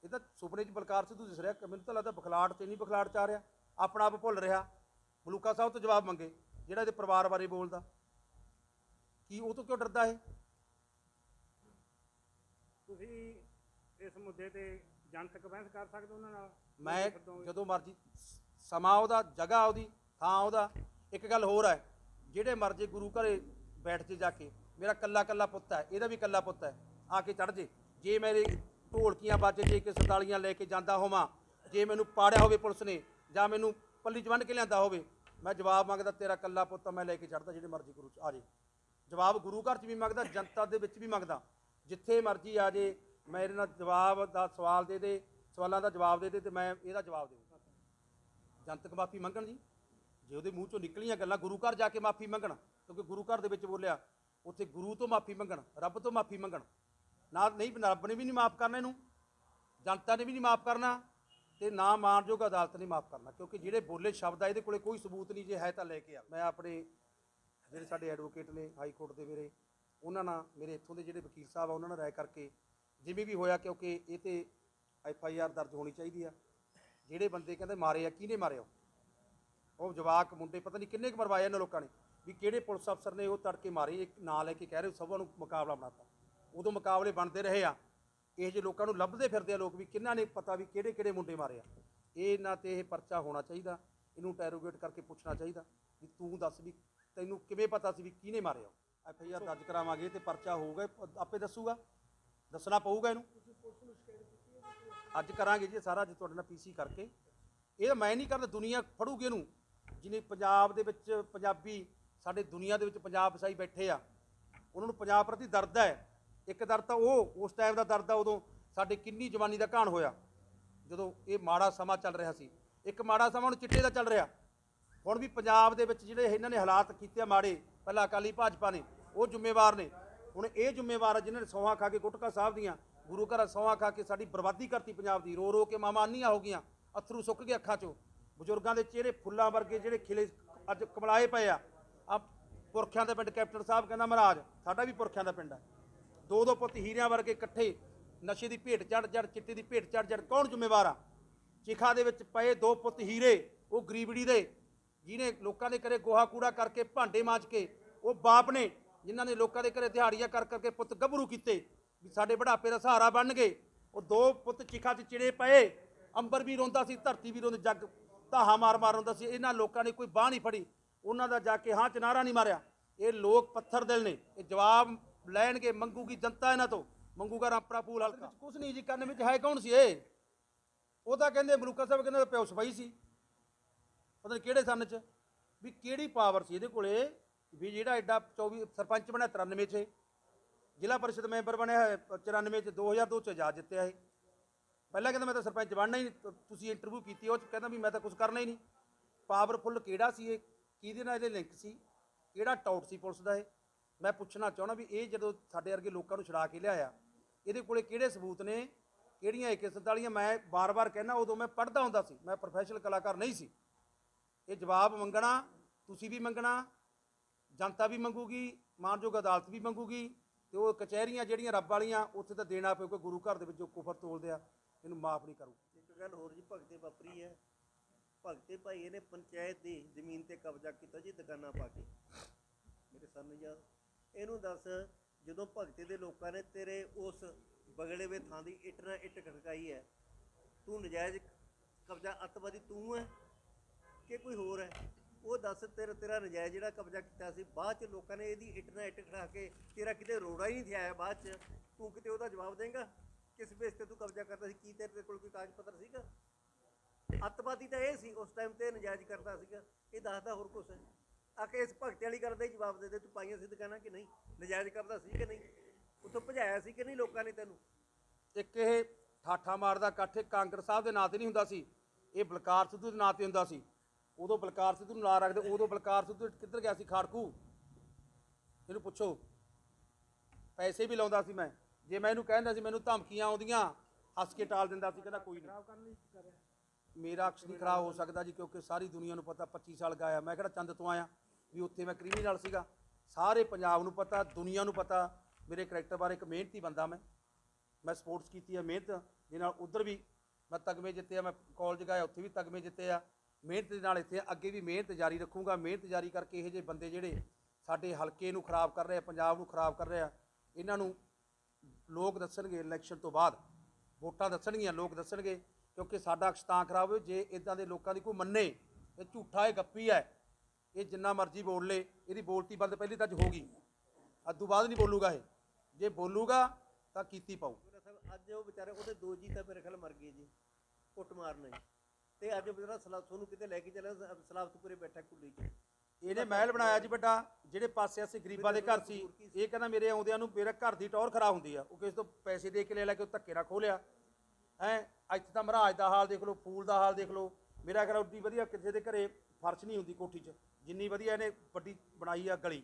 ਇਹ ਤਾਂ ਸੁਪਨੇ 'ਚ ਬਲਕਾਰ ਸਿੱਧੂ ਦਿਸ ਰਿਹਾ, ਮੈਨੂੰ ਤਾਂ ਲੱਗਦਾ ਬਖਲਾਟ 'ਚ ਨਹੀਂ, ਬਖਲਾਟ 'ਚ ਆ ਰਿਹਾ, ਆਪਣਾ ਆਪ ਭੁੱਲ ਰਿਹਾ। ਮਲੂਕਾ ਸਾਹਿਬ ਤੋਂ ਜਵਾਬ ਮੰਗੇ, ਜਿਹੜਾ ਇਹਦੇ ਪਰਿਵਾਰ ਬਾਰੇ ਬੋਲਦਾ, ਕੀ ਉਹ ਤੋਂ ਕਿਉਂ ਡਰਦਾ ਇਹ? ਤੁਸੀਂ ਇਸ ਮੁੱਦੇ ਤੇ ਜਨਤਕ ਬਹਿਸ ਕਰ ਸਕਦੇ ਉਹਨਾਂ ਨਾਲ? ਮੈਂ ਜਦੋਂ ਮਰਜੀ, ਸਮਾਂ ਉਹਦਾ, ਜਗ੍ਹਾ ਉਹਦੀ, ਥਾਂ ਉਹਦਾ। ਇੱਕ ਗੱਲ ਹੋਰ ਹੈ, ਜਿਹੜੇ ਮਰਜ਼ੀ ਗੁਰੂ ਘਰੇ ਬੈਠ ਜੇ ਜਾ ਕੇ, ਮੇਰਾ ਕੱਲਾ ਕੱਲਾ ਪੁੱਤ ਹੈ, ਇਹਦਾ ਵੀ ਕੱਲਾ ਪੁੱਤ ਹੈ, ਆ ਕੇ ਚੜ੍ਹ ਜੇ। ਜੇ ਮੇਰੇ ਢੋਲਕੀਆਂ ਵੱਜ ਜੇ ਕੇ ਸਰਤਾਲੀਆਂ ਲੈ ਕੇ ਜਾਂਦਾ ਹੋਵਾਂ, ਜੇ ਮੈਨੂੰ ਪਾੜਿਆ ਹੋਵੇ ਪੁਲਿਸ ਨੇ ਜਾਂ ਮੈਨੂੰ ਪੱਲੀ 'ਚ ਬੰਨ੍ਹ ਕੇ ਲਿਆਂਦਾ ਹੋਵੇ, ਮੈਂ ਜਵਾਬ ਮੰਗਦਾ, ਤੇਰਾ ਕੱਲਾ ਪੁੱਤ ਮੈਂ ਲੈ ਕੇ ਚੜ੍ਹਦਾ, ਜਿਹੜੇ ਮਰਜ਼ੀ ਗੁਰੂ 'ਚ ਆ ਜੇ। ਜਵਾਬ ਗੁਰੂ ਘਰ 'ਚ ਵੀ ਮੰਗਦਾ, ਜਨਤਾ ਦੇ ਵਿੱਚ ਵੀ ਮੰਗਦਾ, ਜਿੱਥੇ ਮਰਜ਼ੀ ਆ ਜੇ। ਮੇਰੇ ਨਾਲ ਜਵਾਬ ਦਾ ਸਵਾਲ ਦੇ ਦੇ, ਸਵਾਲਾਂ ਦਾ ਜਵਾਬ ਦੇ ਦੇ, ਤੇ ਮੈਂ ਇਹਦਾ ਜਵਾਬ ਦੇਵਾਂ। ਜਨਤਕ ਮਾਫੀ ਮੰਗਣ ਜੀ, ਜੇ ਉਹਦੇ ਮੂੰਹ 'ਚੋਂ ਨਿਕਲੀਆਂ ਗੱਲਾਂ, ਗੁਰੂ ਘਰ ਜਾ ਕੇ ਮਾਫੀ ਮੰਗਣ, ਕਿਉਂਕਿ ਗੁਰੂ ਘਰ ਦੇ ਵਿੱਚ ਬੋਲਿਆ, ਉੱਥੇ ਗੁਰੂ ਤੋਂ ਮਾਫੀ ਮੰਗਣ, ਰੱਬ ਤੋਂ ਮਾਫੀ ਮੰਗਣ। ਨਾ ਨਹੀਂ, ਰੱਬ ਨੇ ਵੀ ਨਹੀਂ ਮਾਫ ਕਰਨਾ ਇਹਨੂੰ, ਜਨਤਾ ਨੇ ਵੀ ਨਹੀਂ ਮਾਫ ਕਰਨਾ, ਤੇ ਨਾ ਮਾਣਯੋਗ ਅਦਾਲਤ ਨੇ ਮਾਫ ਕਰਨਾ, ਕਿਉਂਕਿ ਜਿਹੜੇ ਬੋਲੇ ਸ਼ਬਦ ਆ ਇਹਦੇ ਕੋਲੇ ਕੋਈ ਸਬੂਤ ਨਹੀਂ। ਜੇ ਹੈ ਤਾਂ ਲੈ ਕੇ ਆ। ਮੈਂ ਆਪਣੇ ਜਿਹੜੇ ਸਾਡੇ ਐਡਵੋਕੇਟ ਨੇ ਹਾਈ ਕੋਰਟ ਦੇ, ਮੇਰੇ ਉਹਨਾਂ ਨਾਲ, ਮੇਰੇ ਇੱਥੋਂ ਦੇ ਜਿਹੜੇ ਵਕੀਲ ਸਾਹਿਬ ਆ, ਉਹਨਾਂ ਨਾਲ ਰਾਏ ਕਰਕੇ ਜਿਵੇਂ ਵੀ ਹੋਇਆ, ਕਿਉਂਕਿ ਇਹ ਤੇ FIR ਦਰਜ ਹੋਣੀ ਚਾਹੀਦੀ ਆ। ਜਿਹੜੇ ਬੰਦੇ ਕਹਿੰਦੇ ਮਾਰੇ ਆ, ਕਿਹਨੇ ਮਾਰਿਆ? ਉਹ ਜਵਾਕ ਮੁੰਡੇ ਪਤਾ ਨਹੀਂ ਕਿੰਨੇ ਕੁ ਮਰਵਾਏ ਇਹਨਾਂ ਲੋਕਾਂ ਨੇ, ਵੀ ਕਿਹੜੇ ਪੁਲਿਸ ਅਫਸਰ ਨੇ ਉਹ ਤੜਕੇ ਮਾਰੇ। ਇੱਕ ਨਾਂ ਲੈ ਕੇ ਕਹਿ ਰਹੇ ਸਭਾ ਨੂੰ ਮੁਕਾਬਲਾ ਬਣਾਤਾ। ਉਦੋਂ ਮੁਕਾਬਲੇ ਬਣਦੇ ਰਹੇ ਆ। ਇਹ ਜਿਹੇ ਲੋਕਾਂ ਨੂੰ ਲੱਭਦੇ ਫਿਰਦੇ ਆ ਲੋਕ, ਵੀ ਕਿਹਨਾਂ ਨੇ ਪਤਾ ਵੀ ਕਿਹੜੇ ਕਿਹੜੇ ਮੁੰਡੇ ਮਾਰੇ ਆ। ਇਹਨਾਂ 'ਤੇ ਇਹ ਪਰਚਾ ਹੋਣਾ ਚਾਹੀਦਾ, ਇਹਨੂੰ ਇੰਟੈਰੋਗੇਟ ਕਰਕੇ ਪੁੱਛਣਾ ਚਾਹੀਦਾ ਵੀ ਤੂੰ ਦੱਸ ਵੀ ਤੈਨੂੰ ਕਿਵੇਂ ਪਤਾ ਸੀ ਵੀ ਕਿਹਨੇ ਮਾਰਿਆ। FIR ਦਰਜ ਕਰਾਵਾਂਗੇ ਤੇ ਪਰਚਾ ਹੋਊਗਾ, ਆਪੇ ਦੱਸੂਗਾ, ਦੱਸਣਾ ਪਊਗਾ ਇਹਨੂੰ। ਅੱਜ ਕਰਾਂਗੇ ਜੀ ਸਾਰਾ, ਅੱਜ ਤੁਹਾਡੇ ਨਾਲ PC ਕਰਕੇ। ਇਹ ਮੈਂ ਨਹੀਂ ਕਰਦਾ, ਦੁਨੀਆ ਫੜੂਗੀ ਇਹਨੂੰ। ਜਿਹਨੇ ਪੰਜਾਬ ਦੇ ਵਿੱਚ ਪੰਜਾਬੀ, ਸਾਡੇ ਦੁਨੀਆ ਦੇ ਵਿੱਚ ਪੰਜਾਬ ਵਸਾਈ ਬੈਠੇ ਆ, ਉਹਨਾਂ ਨੂੰ ਪੰਜਾਬ ਪ੍ਰਤੀ ਦਰਦ ਹੈ। ਇੱਕ ਦਰਦ ਤਾਂ ਉਹ ਉਸ ਟਾਈਮ ਦਾ ਦਰਦ ਆ, ਉਦੋਂ ਸਾਡੇ ਕਿੰਨੀ ਜਵਾਨੀ ਦਾ ਘਾਣ ਹੋਇਆ, ਜਦੋਂ ਇਹ ਮਾੜਾ ਸਮਾਂ ਚੱਲ ਰਿਹਾ ਸੀ। ਇੱਕ ਮਾੜਾ ਸਮਾਂ ਹੁਣ ਚਿੱਟੇ ਦਾ ਚੱਲ ਰਿਹਾ। ਹੁਣ ਵੀ ਪੰਜਾਬ ਦੇ ਵਿੱਚ ਜਿਹੜੇ ਇਹਨਾਂ ਨੇ ਹਾਲਾਤ ਕੀਤੇ ਆ ਮਾੜੇ, ਪਹਿਲਾਂ ਅਕਾਲੀ ਭਾਜਪਾ ਨੇ, ਉਹ ਜ਼ਿੰਮੇਵਾਰ ਨੇ। ਹੁਣ ਇਹ ਜ਼ਿੰਮੇਵਾਰ ਆ ਜਿਨ੍ਹਾਂ ਨੇ ਸੌਂਹਾਂ ਖਾ ਕੇ, ਗੁਟਕਾ ਸਾਹਿਬ ਦੀਆਂ, ਗੁਰੂ ਘਰਾਂ ਸੌਂਹਾਂ ਖਾ ਕੇ ਸਾਡੀ ਬਰਬਾਦੀ ਕਰਤੀ ਪੰਜਾਬ ਦੀ। ਰੋ ਰੋ ਕੇ ਮਾਵਾਂ ਅੰਨੀਆਂ ਹੋ ਗਈਆਂ, ਅੱਥਰੂ ਸੁੱਕ ਗਏ ਅੱਖਾਂ 'ਚੋਂ। ਬਜ਼ੁਰਗਾਂ ਦੇ ਚਿਹਰੇ ਫੁੱਲਾਂ ਵਰਗੇ ਜਿਹੜੇ ਖਿਲੇ ਅੱਜ ਕਮਲਾਏ ਪਏ ਆ। ਆ ਪੁਰਖਿਆਂ ਦਾ ਪਿੰਡ, ਕੈਪਟਨ ਸਾਹਿਬ ਕਹਿੰਦਾ ਮਹਾਰਾਜ ਸਾਡਾ ਵੀ ਪੁਰਖਿਆਂ ਦਾ ਪਿੰਡ ਹੈ। ਦੋ ਦੋ ਪੁੱਤ ਹੀਰਿਆਂ ਵਰਗੇ ਇਕੱਠੇ, ਨਸ਼ੇ ਦੀ ਭੇਟ ਚੜ੍ਹ ਚੜ੍ਹ, ਚਿੱਟੇ ਦੀ ਭੇਟ ਚੜ੍ਹ ਚੜ੍ਹ, ਕੌਣ ਜ਼ਿੰਮੇਵਾਰ ਆ? ਚਿਖਾ ਦੇ ਵਿੱਚ ਪਏ ਦੋ ਪੁੱਤ ਹੀਰੇ, ਉਹ ਗਰੀਬੜੀ ਦੇ, ਜਿਹਨੇ ਲੋਕਾਂ ਦੇ ਘਰੇ ਗੋਹਾ ਕੂੜਾ ਕਰਕੇ, ਭਾਂਡੇ ਮਾਂਜ ਕੇ, ਉਹ ਬਾਪ ਨੇ ਜਿਨ੍ਹਾਂ ਨੇ ਲੋਕਾਂ ਦੇ ਘਰੇ ਦਿਹਾੜੀਆਂ ਕਰ ਕਰਕੇ ਪੁੱਤ ਗੱਭਰੂ ਕੀਤੇ ਵੀ ਸਾਡੇ ਬੁਢਾਪੇ ਦਾ ਸਹਾਰਾ ਬਣ ਗਏ। ਉਹ ਦੋ ਪੁੱਤ ਚਿਖਾ 'ਚ ਚਿੜੇ ਪਏ, ਅੰਬਰ ਵੀ ਰੋਂਦਾ ਸੀ, ਧਰਤੀ ਵੀ ਰੋਂਦੀ, ਜੱਗ ਧਾਹਾ ਮਾਰ ਮਾਰ ਰੋਂਦਾ ਸੀ। ਇਹਨਾਂ ਲੋਕਾਂ ਨੇ ਕੋਈ ਬਾਹ ਨਹੀਂ ਫੜੀ, ਉਹਨਾਂ ਦਾ ਜਾ ਕੇ ਹਾਂ 'ਚ ਨਾਅਰਾ ਨਹੀਂ ਮਾਰਿਆ। ਇਹ ਲੋਕ ਪੱਥਰ ਦਿਲ ਨੇ, ਇਹ ਜਵਾਬ ਲੈਣਗੇ, ਮੰਗੂਗੀ ਜਨਤਾ ਇਹਨਾਂ ਤੋਂ, ਮੰਗੂਗਾ ਰਾਮਪੁਰਾ ਫੂਲ ਹਲਕਾ। ਕੁਛ ਨਹੀਂ ਜੀ ਕਰਨ ਵਿੱਚ ਹੈ ਕੌਣ ਸੀ ਇਹ? ਉਹ ਤਾਂ ਕਹਿੰਦੇ ਮਲੂਕਾ ਸਾਹਿਬ ਕਹਿੰਦੇ ਪਿਓ ਸਿਪਾਹੀ ਸੀ, ਪਤਾ ਨਹੀਂ ਕਿਹੜੇ ਸੰਨ 'ਚ, ਵੀ ਕਿਹੜੀ ਪਾਵਰ ਸੀ ਇਹਦੇ ਕੋਲੇ ਵੀ ਜਿਹੜਾ ਐਡਾ 24 ਸਰਪੰਚ ਬਣਿਆ 93 'ਚ, ਜ਼ਿਲ੍ਹਾ ਪਰਿਸ਼ਦ ਮੈਂਬਰ ਬਣਿਆ 94 'ਚ, 2002 'ਚ ਆਜ਼ਾਦ ਜਿੱਤਿਆ ਇਹ। ਪਹਿਲਾਂ ਕਹਿੰਦਾ ਮੈਂ ਤਾਂ ਸਰਪੰਚ ਬਣਨਾ ਹੀ ਨਹੀਂ, ਤੁਸੀਂ ਇੰਟਰਵਿਊ ਕੀਤੀ ਉਹ 'ਚ ਕਹਿੰਦਾ ਵੀ ਮੈਂ ਤਾਂ ਕੁਝ ਕਰਨਾ ਹੀ ਨਹੀਂ। ਪਾਵਰਫੁੱਲ ਕਿਹੜਾ ਸੀ ਇਹ? ਕਿਹਦੇ ਨਾਲ ਇਹਦੇ ਲਿੰਕ ਸੀ? ਕਿਹੜਾ ਟਾਊਟ ਸੀ ਪੁਲਿਸ ਦਾ ਇਹ? ਮੈਂ ਪੁੱਛਣਾ ਚਾਹੁੰਦਾ ਵੀ ਇਹ ਜਦੋਂ ਸਾਡੇ ਵਰਗੇ ਲੋਕਾਂ ਨੂੰ ਛੁਡਾ ਕੇ ਲਿਆਇਆ, ਇਹਦੇ ਕੋਲੇ ਕਿਹੜੇ ਸਬੂਤ ਨੇ, ਕਿਹੜੀਆਂ AK-47? ਮੈਂ ਬਾਰ-ਬਾਰ ਕਹਿੰਦਾ, ਉਦੋਂ ਮੈਂ ਪੜ੍ਹਦਾ ਹੁੰਦਾ ਸੀ, ਮੈਂ ਪ੍ਰੋਫੈਸ਼ਨਲ ਕਲਾਕਾਰ ਨਹੀਂ ਸੀ। ਇਹ ਜਵਾਬ ਮੰਗਣਾ, ਤੁਸੀਂ ਵੀ ਮੰਗਣਾ, ਜਨਤਾ ਵੀ ਮੰਗੂਗੀ, ਮਾਨਯੋਗ ਅਦਾਲਤ ਵੀ ਮੰਗੂਗੀ, ਤੇ ਉਹ ਕਚਹਿਰੀਆਂ ਜਿਹੜੀਆਂ ਰੱਬ ਵਾਲੀਆਂ ਉੱਥੇ ਤਾਂ ਦੇਣਾ ਪਊਗਾ। ਗੁਰੂ ਘਰ ਦੇ ਵਿੱਚ ਜੋ ਕੁਫਰ ਤੋਲਦੇ ਆ ਇਹਨੂੰ ਮਾਫ ਨਹੀਂ ਕਰੂ। ਇੱਕ ਗੱਲ ਹੋਰ ਜੀ, ਭਗਤੇ ਵਾਪਰੀ ਹੈ। ਭਗਤੇ ਭਾਈ ਇਹਨੇ ਪੰਚਾਇਤ ਦੀ ਜ਼ਮੀਨ ਤੇ ਕਬਜ਼ਾ ਕੀਤਾ ਜੀ, ਦੁਕਾਨਾਂ ਪਾ ਕੇ। ਮੇਰੇ ਸਾਹਮਣੇ ਯਾਦ ਇਹਨੂੰ ਦੱਸ, ਜਦੋਂ ਭਗਤੇ ਦੇ ਲੋਕਾਂ ਨੇ ਤੇਰੇ ਉਸ ਬਗੜੇ ਵੇ ਥਾਂ ਦੀ ਇੱਟ ਨਾਲ ਇੱਟ ਖੜਕਾਈ ਹੈ, ਤੂੰ ਨਜਾਇਜ਼ ਕਬਜ਼ਾ ਅੱਤਵਾਦੀ ਤੂੰ ਹੈ ਕਿ ਕੋਈ ਹੋਰ ਹੈ? ਉਹ ਦੱਸ। ਤੇਰਾ ਨਜਾਇਜ਼ ਜਿਹੜਾ ਕਬਜ਼ਾ ਕੀਤਾ ਸੀ, ਬਾਅਦ 'ਚ ਲੋਕਾਂ ਨੇ ਇਹਦੀ ਇੱਟ ਨਾਲ ਇੱਟ ਖੜਾ ਕੇ ਤੇਰਾ ਕਿਤੇ ਰੋੜਾ ਹੀ ਨਹੀਂ ਥਿਆ ਬਾਅਦ 'ਚ, ਤੂੰ ਕਿਤੇ ਉਹਦਾ ਜਵਾਬ ਦੇਂਗਾ? ਕਿਸ ਬੇਸ ਤੇ ਤੂੰ ਕਬਜ਼ਾ ਕਰਦਾ ਸੀ? ਕੀ ਤੇਰੇ ਕੋਲ ਕੋਈ ਕਾਗਜ਼ ਪੱਤਰ ਸੀਗਾ? ਅੱਤਵਾਦੀ ਤਾਂ ਇਹ ਸੀ ਉਸ ਟਾਈਮ ਤੇ, ਨਜਾਇਜ਼ ਕਰਦਾ ਸੀਗਾ। ਇਹ ਦੱਸਦਾ ਹੋਰ ਕੁਛ ਹੈ? ਆ ਕੇ ਇਸ ਭਗਤੇ ਵਾਲੀ ਗੱਲ ਦਾ ਹੀ ਜਵਾਬ ਦੇ ਦੇ, ਤੂੰ ਪਾਈਆਂ ਸੀ ਦੁਕਾਨਾਂ ਕਿ ਨਹੀਂ? ਨਜਾਇਜ਼ ਕਰਦਾ ਸੀ ਕਿ ਨਹੀਂ? ਉੱਥੋਂ ਭਜਾਇਆ ਸੀ ਕਿ ਨਹੀਂ ਲੋਕਾਂ ਨੇ ਤੈਨੂੰ? ਇੱਕ ਇਹ ਠਾਠਾ ਮਾਰਦਾ ਇਕੱਠ ਕਾਂਗਰਸ ਸਾਹਿਬ ਦੇ ਨਾਂ ਤੇ ਨਹੀਂ ਹੁੰਦਾ ਸੀ, ਇਹ ਬਲਕਾਰ ਸਿੱਧੂ ਦੇ ਨਾਂ ਤੇ ਹੁੰਦਾ ਸੀ। ਉਦੋਂ ਬਲਕਾਰ ਸਿੱਧੂ ਨੂੰ ਨਾਂ ਰੱਖਦੇ, ਉਦੋਂ ਬਲਕਾਰ ਸਿੱਧੂ ਕਿੱਧਰ ਗਿਆ ਸੀ? ਖਾੜਕੂ। ਇਹਨੂੰ ਪੁੱਛੋ। ਪੈਸੇ ਵੀ ਲਾਉਂਦਾ ਸੀ ਮੈਂ, ਜੇ ਮੈਂ ਇਹਨੂੰ ਕਹਿੰਦਾ ਸੀ ਮੈਨੂੰ ਧਮਕੀਆਂ ਆਉਂਦੀਆਂ, ਹੱਸ ਕੇ ਟਾਲ ਦਿੰਦਾ ਸੀ, ਕਹਿੰਦਾ ਕੋਈ ਨਹੀਂ। ਖਰਾਬ ਕਰਨ ਲਈ ਕਰਿਆ। ਮੇਰਾ ਅਕਸ ਨਹੀਂ ਖਰਾਬ ਹੋ ਸਕਦਾ ਜੀ, ਕਿਉਂਕਿ ਸਾਰੀ ਦੁਨੀਆ ਨੂੰ ਪਤਾ 25 ਸਾਲ ਗਾਇਆ। ਮੈਂ ਕਿਹੜਾ ਚੰਦ ਤੋਂ ਆਇਆ ਵੀ ਉੱਥੇ ਮੈਂ ਕ੍ਰਿਮੀਨਲ ਸੀਗਾ। ਸਾਰੇ ਪੰਜਾਬ ਨੂੰ ਪਤਾ, ਦੁਨੀਆ ਨੂੰ ਪਤਾ ਮੇਰੇ ਕਰੈਕਟਰ ਬਾਰੇ। ਇੱਕ ਮਿਹਨਤੀ ਬੰਦਾ ਮੈਂ ਸਪੋਰਟਸ ਕੀਤੀ ਹੈ ਮਿਹਨਤ ਦੇ ਨਾਲ। ਉੱਧਰ ਵੀ ਮੈਂ ਤਗਮੇ ਜਿੱਤੇ ਆ, ਮੈਂ ਕਾਲਜ ਗਿਆ ਉੱਥੇ ਵੀ ਤਗਮੇ ਜਿੱਤੇ ਆ। ਮਿਹਨਤ ਦੇ ਨਾਲ ਇੱਥੇ ਅੱਗੇ ਵੀ ਮਿਹਨਤ ਜਾਰੀ ਰੱਖੂੰਗਾ। ਮਿਹਨਤ ਜਾਰੀ ਕਰਕੇ ਇਹੋ ਜਿਹੇ ਬੰਦੇ ਜਿਹੜੇ ਸਾਡੇ ਹਲਕੇ ਨੂੰ ਖਰਾਬ ਕਰ ਰਹੇ ਆ, ਪੰਜਾਬ ਨੂੰ ਖਰਾਬ ਕਰ ਰਹੇ ਆ, ਇਹਨਾਂ ਨੂੰ ਲੋਕ ਦੱਸਣਗੇ ਇਲੈਕਸ਼ਨ ਤੋਂ ਬਾਅਦ। ਵੋਟਾਂ ਦੱਸਣਗੀਆਂ, ਲੋਕ ਦੱਸਣਗੇ, ਕਿਉਂਕਿ ਸਾਡਾ ਅਕਸ ਤਾਂ ਖਰਾਬ ਹੋਵੇ ਜੇ ਇੱਦਾਂ ਦੇ ਲੋਕਾਂ ਦੀ ਕੋਈ ਮੰਨੇ। ਇਹ ਝੂਠਾ, ਇਹ ਗੱਪੀ ਹੈ, ਇਹ ਜਿੰਨਾ ਮਰਜ਼ੀ ਬੋਲ ਲੇ, ਇਹਦੀ ਬੋਲਤੀ ਬੰਦ ਪਹਿਲੀ ਤਾਂ ਅੱਜ ਹੋ ਗਈ, ਅੱਧੂ ਬਾਅਦ ਨਹੀਂ ਬੋਲੂਗਾ ਇਹ। ਜੇ ਬੋਲੂਗਾ ਤਾਂ ਕੀਤੀ ਪਾਊ। ਅੱਜ ਉਹ ਵਿਚਾਰੇ ਉਹਦੇ 2 ਜੀ ਤਾਂ ਮੇਰੇ ਖਿਆਲ ਮਰ ਗਏ ਜੀ, ਕੁੱਟ ਮਾਰਨਾ ਜੀ। ਤੇ ਅੱਜ ਵਿਚਾਰਾ ਤੁਹਾਨੂੰ ਕਿਤੇ ਲੈ ਕੇ ਚੱਲਿਆ, ਸਲਾਬਤਪੁਰੇ ਬੈਠਾ ਕੁੱਲੀ 'ਚ। ਇਹਨੇ ਮਹਿਲ ਬਣਾਇਆ ਜੀ ਵੱਡਾ, ਜਿਹੜੇ ਪਾਸੇ ਅਸੀਂ ਗਰੀਬਾਂ ਦੇ ਘਰ ਸੀ। ਇਹ ਕਹਿੰਦਾ ਮੇਰੇ ਆਉਂਦਿਆਂ ਨੂੰ ਮੇਰੇ ਘਰ ਦੀ ਟੌਰ ਖਰਾਬ ਹੁੰਦੀ ਆ। ਉਹ ਕਿਸੇ ਤੋਂ ਪੈਸੇ ਦੇ ਕੇ ਲੈ ਕੇ ਉਹ ਧੱਕੇ ਨਾਲ ਖੋਲਿਆ ਹੈ। ਇੱਥੇ ਤਾਂ ਮਹਾਰਾਜ ਦਾ ਹਾਲ ਦੇਖ ਲਓ, ਫੂਲ ਦਾ ਹਾਲ ਦੇਖ ਲਓ। ਮੇਰਾ ਘਰ ਉੱਡੀ ਵਧੀਆ ਕਿਸੇ ਦੇ ਘਰੇ ਫਰਸ਼ ਨਹੀਂ ਹੁੰਦੀ ਕੋਠੀ 'ਚ, ਜਿੰਨੀ ਵਧੀਆ ਇਹਨੇ ਵੱਡੀ ਬਣਾਈ ਆ ਗਲੀ।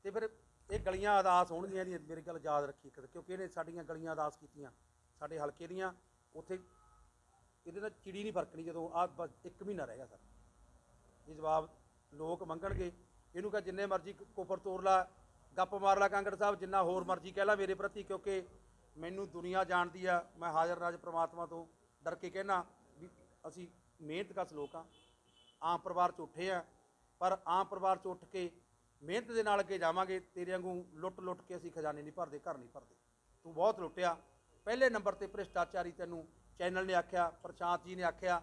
ਤੇ ਫਿਰ ਇਹ ਗਲੀਆਂ ਅਦਾਸ ਹੋਣਗੀਆਂ ਇਹਦੀਆਂ, ਮੇਰੀ ਗੱਲ ਯਾਦ ਰੱਖੀ, ਕਿਉਂਕਿ ਇਹਨੇ ਸਾਡੀਆਂ ਗਲੀਆਂ ਅਦਾਸ ਕੀਤੀਆਂ ਸਾਡੇ ਹਲਕੇ ਦੀਆਂ। ਉੱਥੇ ਇਹਦੇ ਨਾਲ ਚਿੜੀ ਨਹੀਂ ਫਰਕਣੀ। ਜਦੋਂ ਆਹ ਬਸ 1 ਮਹੀਨਾ ਰਹਿ ਗਿਆ ਸਰ, ਇਹ ਜਵਾਬ ਲੋਕ ਮੰਗਣਗੇ। ਇਹਨੂੰ ਕਹ ਜਿੰਨੇ ਮਰਜ਼ੀ ਕੁਫਰ ਤੋੜ ਲਾ, ਗੱਪ ਮਾਰ ਲਾ ਕਾਂਗੜ ਸਾਹਿਬ, ਜਿੰਨਾ ਹੋਰ ਮਰਜ਼ੀ ਕਹਿ ਲਾ ਮੇਰੇ ਪ੍ਰਤੀ, ਕਿਉਂਕਿ ਮੈਨੂੰ ਦੁਨੀਆ ਜਾਣਦੀ ਆ। ਮੈਂ ਹਾਜ਼ਰ ਰਾਜ ਪ੍ਰਮਾਤਮਾ ਤੋਂ ਡਰ ਕੇ ਕਹਿਣਾ ਵੀ ਅਸੀਂ ਮਿਹਨਤਕਸ਼ ਲੋਕ ਹਾਂ। ਆਮ ਪਰਿਵਾਰ 'ਚ ਉੱਠੇ ਆ, ਪਰ ਆਮ ਪਰਿਵਾਰ 'ਚ ਉੱਠ ਕੇ ਮਿਹਨਤ ਦੇ ਨਾਲ ਅੱਗੇ ਜਾਵਾਂਗੇ। ਤੇਰੇ ਵਾਂਗੂ ਲੁੱਟ ਕੇ ਅਸੀਂ ਖਜ਼ਾਨੇ ਨਹੀਂ ਭਰਦੇ, ਘਰ ਨਹੀਂ ਭਰਦੇ। ਤੂੰ ਬਹੁਤ ਲੁੱਟਿਆ। ਪਹਿਲੇ ਨੰਬਰ ਤੇ ਭ੍ਰਿਸ਼ਟਾਚਾਰੀ ਤੈਨੂੰ ਚੈਨਲ ਨੇ ਆਖਿਆ, ਪ੍ਰਸ਼ਾਂਤ ਜੀ ਨੇ ਆਖਿਆ,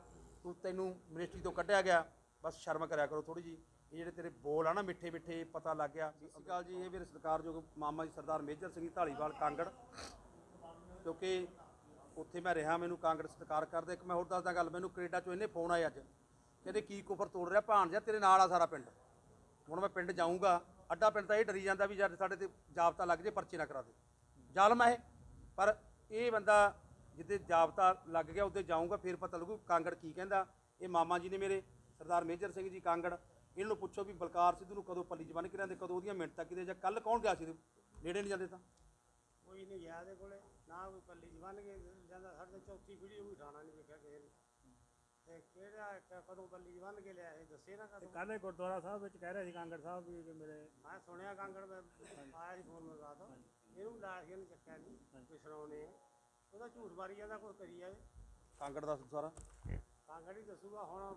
ਤੈਨੂੰ ਮਿਨਿਸਟਰੀ ਤੋਂ ਕੱਢਿਆ ਗਿਆ। ਬਸ ਸ਼ਰਮ ਕਰਿਆ ਕਰੋ ਥੋੜ੍ਹੀ ਜਿਹੀ। ਇਹ ਜਿਹੜੇ ਤੇਰੇ ਬੋਲ ਆ ਨਾ ਮਿੱਠੇ ਮਿੱਠੇ, ਪਤਾ ਲੱਗ ਗਿਆ। ਸਤਿ ਸ਼੍ਰੀ ਅਕਾਲ ਜੀ। ਇਹ ਮੇਰੇ ਸਤਿਕਾਰਯੋਗ ਮਾਮਾ ਜੀ ਸਰਦਾਰ ਮੇਜਰ ਸਿੰਘ ਜੀ ਢਾਲੀਵਾਲ ਕਾਂਗੜ, ਕਿਉਂਕਿ ਉੱਥੇ ਮੈਂ ਰਿਹਾ, ਮੈਨੂੰ ਕਾਂਗੜ ਸਤਿਕਾਰ ਕਰਦੇ। ਇੱਕ ਮੈਂ ਹੋਰ ਦੱਸਦਾ ਗੱਲ, ਮੈਨੂੰ ਕੈਨੇਡਾ 'ਚੋਂ ਇਹਨੇ ਫੋਨ ਆਏ ਅੱਜ, ਕਹਿੰਦੇ ਕੀ ਕੁਫਰ ਤੋੜ ਰਿਹਾ ਭਾਣਜਾ, ਤੇਰੇ ਨਾਲ ਆ ਸਾਰਾ ਪਿੰਡ। ਹੁਣ ਮੈਂ ਪਿੰਡ ਜਾਊਂਗਾ, ਅੱਡਾ ਪਿੰਡ ਤਾਂ ਇਹ ਡਰੀ ਜਾਂਦਾ ਵੀ ਜਦ ਸਾਡੇ ਤੇ ਜਾਬਤਾ ਲੱਗ ਜੇ ਪਰਚੇ ਨਾ ਕਰਾ ਦੇ। ਜ਼ਾਲਮ ਹੈ ਇਹ, ਪਰ ਇਹ ਬੰਦਾ ਜਿੱਦੇ ਜਾਬਤਾ ਲੱਗ ਗਿਆ ਉੱਦੇ ਜਾਊਂਗਾ, ਫਿਰ ਪਤਾ ਲੱਗੂ ਕਾਂਗੜ ਕੀ ਕਹਿੰਦਾ। ਇਹ ਮਾਮਾ ਜੀ ਨੇ ਮੇਰੇ ਸਰਦਾਰ ਮੇਜਰ ਸਿੰਘ ਜੀ ਕਾਂਗੜ। ਇਹਨਾਂ ਨੂੰ ਪੁੱਛੋ ਵੀ ਬਲਕਾਰ ਸਿੱਧੂ ਨੂੰ ਕਦੋਂ ਪੱਲੀ ਜਬਨ ਕਰਿਆ, ਕਦੋਂ ਉਹਦੀਆਂ ਮਿੰਟਾਂ ਕਿਤੇ, ਜਾਂ ਕੱਲ ਕੌਣ ਗਿਆ ਸੀ ਨੇੜੇ ਨਹੀਂ ਜਾਂਦੇ ਤਾਂ ਕੋਈ ਨਹੀਂ ਗਿਆ ਇਹਦੇ ਕੋਲੇ, ਨਾ ਕੋਈ ਪੱਲੀ ਜਵਨ ਕੇ ਜਾਂਦਾ। ਸਾਡੇ ਚੌਥੀ ਵੀਡੀਓ ਵੀ ਉਠਾਣਾ ਨਹੀਂ ਵੇਖਿਆ ਕਿਸੇ ਨੇ। ਤੇ ਕਿਹੜਾ ਕਦੋਂ ਪੱਲੀ ਜਵਨ ਕੇ ਲਿਆ ਇਹ ਦੱਸੇ ਨਾ ਕਦੋਂ। ਕੱਲ੍ਹ ਗੁਰਦੁਆਰਾ ਸਾਹਿਬ ਵਿੱਚ ਕਹਿ ਰਿਹਾ ਸੀ ਕਾਂਗੜ ਸਾਹਿਬ ਵੀ ਕਿ ਮੇਰੇ, ਮੈਂ ਸੁਣਿਆ ਕਾਂਗੜ, ਮੈਂ ਆਇਆ ਸੀ ਫੋਨ ਲਗਾ ਤਾ ਇਹਨੂੰ, ਲਾਸ਼ ਇਹਨੂੰ ਚੱਕਿਆ ਨਹੀਂ ਕੋਈ ਸੁਣਾਉਣੇ। ਉਹਦਾ ਝੂਠ ਮਾਰੀ ਜਾਂਦਾ, ਕੁਛ ਕਰੀ ਜਾਵੇ। ਕਾਂਗੜ ਦਾ ਸਾਰਾ ਕਾਂਗੜ ਹੀ ਦੱਸੂਗਾ ਹੁਣ।